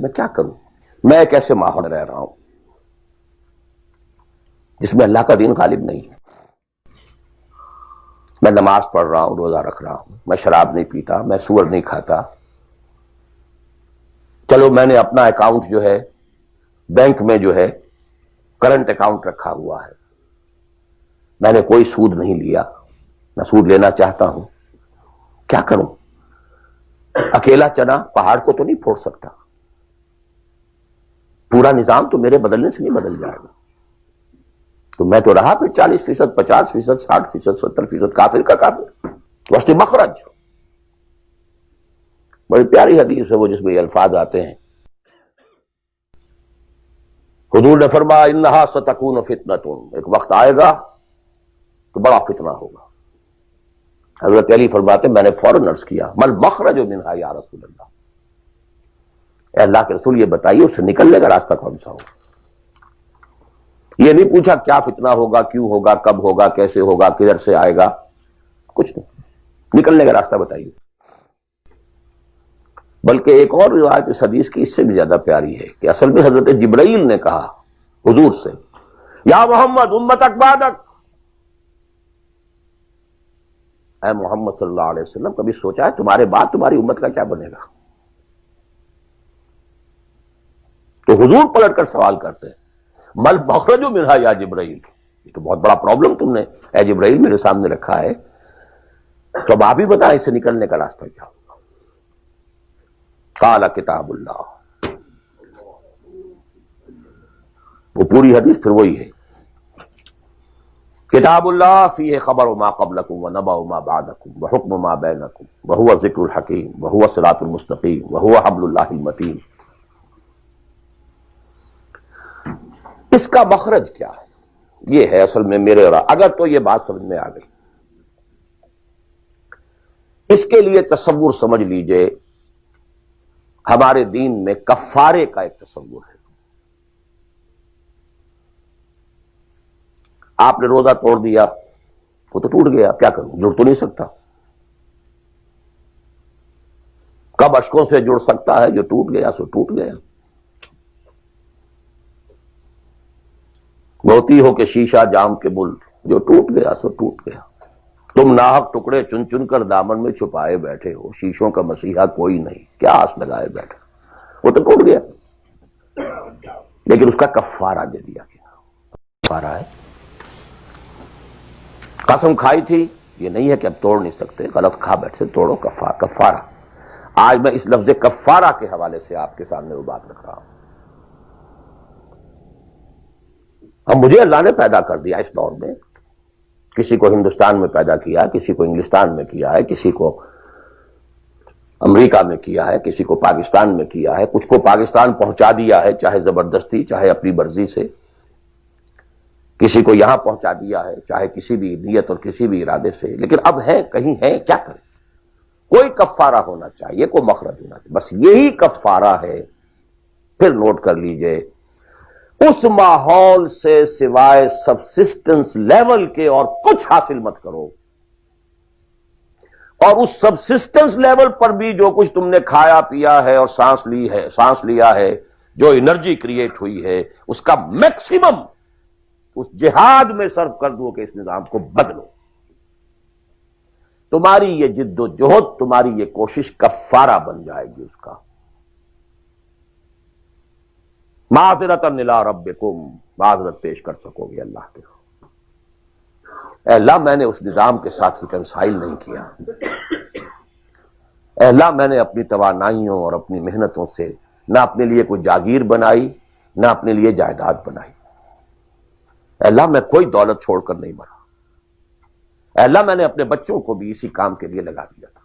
میں کیا کروں؟ میں ایک ایسے ماحول رہ رہا ہوں جس میں اللہ کا دین غالب نہیں ہے. میں نماز پڑھ رہا ہوں، روزہ رکھ رہا ہوں، میں شراب نہیں پیتا، میں سور نہیں کھاتا. چلو میں نے اپنا اکاؤنٹ جو ہے بینک میں جو ہے کرنٹ اکاؤنٹ رکھا ہوا ہے، میں نے کوئی سود نہیں لیا، نہ سود لینا چاہتا ہوں. کیا کروں؟ اکیلا چنا پہاڑ کو تو نہیں پھوڑ سکتا، پورا نظام تو میرے بدلنے سے نہیں بدل جائے گا. تو میں تو رہا پھر 40%، 50%، 60%، 70% کافر کا کافر. وسط مخرج بڑی پیاری حدیث ہے وہ جس میں یہ الفاظ آتے ہیں. حضور نے فرمایا انہا ستکون فتنۃ، ایک وقت آئے گا تو بڑا فتنہ ہوگا. حضرت علی فرماتے میں نے فوراً عرض کیا مل مخرج منہا یا رسول اللہ، اے اللہ کے رسول یہ بتائیے اس سے نکلنے کا راستہ کون سا ہوگا. یہ نہیں پوچھا کیا فتنہ ہوگا، کیوں ہوگا، کب ہوگا، کیسے ہوگا، کدھر سے آئے گا، کچھ نہیں، نکلنے کا راستہ بتائیے. بلکہ ایک اور روایت اس حدیث کی اس سے بھی زیادہ پیاری ہے کہ اصل میں حضرت جبرائیل نے کہا حضور سے یا محمد امتک بعدک، اے محمد صلی اللہ علیہ وسلم کبھی سوچا ہے تمہارے بعد تمہاری امت کا کیا بنے گا؟ تو حضور پلٹ کر سوال کرتے ہیں مل مخرج منہا یا جبرائیل، یہ تو بہت بڑا پرابلم تم نے اے جبرائیل میرے سامنے رکھا ہے، تو اب آپ ہی بتائیں اس سے نکلنے کا راستہ کیا ہوگا. قال کتاب اللہ، وہ پوری حدیث پھر وہی ہے. کتاب اللہ فیہ خبر ما قبلکم ونبأ ما بعدکم وحکم ما بینکم وہو ذکر الحکیم وہو الصراط المستقیم وہو حبل اللہ المتین. اس کا مخرج کیا ہے؟ یہ ہے اصل میں میرے اور اگر تو یہ بات سمجھ میں آ گئی، اس کے لیے تصور سمجھ لیجئے ہمارے دین میں کفارے کا ایک تصور ہے. آپ نے روزہ توڑ دیا وہ تو ٹوٹ گیا، کیا کروں، جڑ تو نہیں سکتا. کب اشکوں سے جڑ سکتا ہے؟ جو ٹوٹ گیا سو ٹوٹ گیا. موتی ہو کہ شیشہ جام کے بل، جو ٹوٹ گیا سو ٹوٹ گیا. تم ناحق ٹکڑے چن چن کر دامن میں چھپائے بیٹھے ہو، شیشوں کا مسیحا کوئی نہیں، کیا آس لگائے بیٹھے، وہ تو ٹوٹ گیا. لیکن اس کا کفارہ دے دیا گیا. کفارہ ہے، قسم کھائی تھی یہ نہیں ہے کہ اب توڑ نہیں سکتے، غلط کھا بیٹھے توڑو، کفارہ. آج میں اس لفظ کفارہ کے حوالے سے آپ کے سامنے وہ بات رکھ رہا ہوں. اب مجھے اللہ نے پیدا کر دیا اس دور میں، کسی کو ہندوستان میں پیدا کیا، کسی کو انگلستان میں کیا ہے، کسی کو امریکہ میں کیا ہے، کسی کو پاکستان میں کیا ہے، کچھ کو پاکستان پہنچا دیا ہے چاہے زبردستی چاہے اپنی مرضی سے، کسی کو یہاں پہنچا دیا ہے چاہے کسی بھی نیت اور کسی بھی ارادے سے. لیکن اب ہے کہیں ہے، کیا کریں؟ کوئی کفارہ ہونا چاہیے، کوئی مخرج ہونا چاہیے، بس یہی کفارہ ہے. پھر نوٹ کر لیجئے اس ماحول سے سوائے سبسسٹنس لیول کے اور کچھ حاصل مت کرو، اور اس سبسسٹنس لیول پر بھی جو کچھ تم نے کھایا پیا ہے اور سانس لیا ہے، جو انرجی کریٹ ہوئی ہے، اس کا میکسیمم اس جہاد میں صرف کر دو کہ اس نظام کو بدلو. تمہاری یہ جد و جہد، تمہاری یہ کوشش کفارہ بن جائے گی اس کا. معذرۃ الی ربکم، معذرت پیش کر سکو گے اللہ کے. اے اللہ میں نے اس نظام کے ساتھ ریکنسائل نہیں کیا. اے اللہ میں نے اپنی توانائیوں اور اپنی محنتوں سے نہ اپنے لیے کوئی جاگیر بنائی، نہ اپنے لیے جائیداد بنائی. اے اللہ میں کوئی دولت چھوڑ کر نہیں مرا. اے اللہ میں نے اپنے بچوں کو بھی اسی کام کے لیے لگا دیا تھا.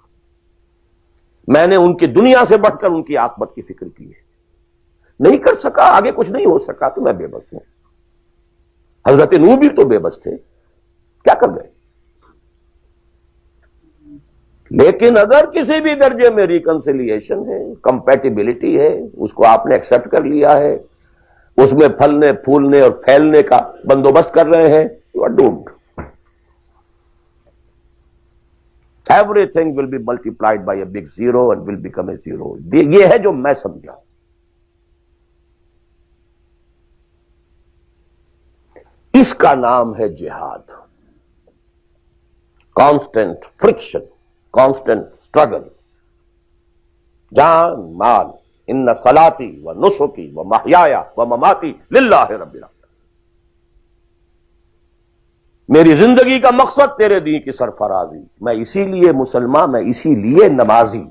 میں نے ان کی دنیا سے بڑھ کر ان کی عاقبت کی فکر کی ہے. نہیں کر سکا، آگے کچھ نہیں ہو سکا تو میں بے بس ہوں. حضرت نوح بھی تو بے بس تھے، کیا کر گئے؟ لیکن اگر کسی بھی درجے میں ریکنسیلیشن ہے، کمپیٹیبلٹی ہے، اس کو آپ نے ایکسپٹ کر لیا ہے، اس میں پھلنے پھولنے اور پھیلنے کا بندوبست کر رہے ہیں، you are doomed. Everything will be multiplied by a big zero and will become a zero. یہ ہے جو میں سمجھا. اس کا نام ہے جہاد. کانسٹنٹ فرکشن، کانسٹنٹ اسٹرگل، جان مال. ان صلاتی و نسکی و محیایا و مماتی للہ رب العالمین. میری زندگی کا مقصد تیرے دین کی سرفرازی. میں اسی لیے مسلمان، میں اسی لیے نمازی.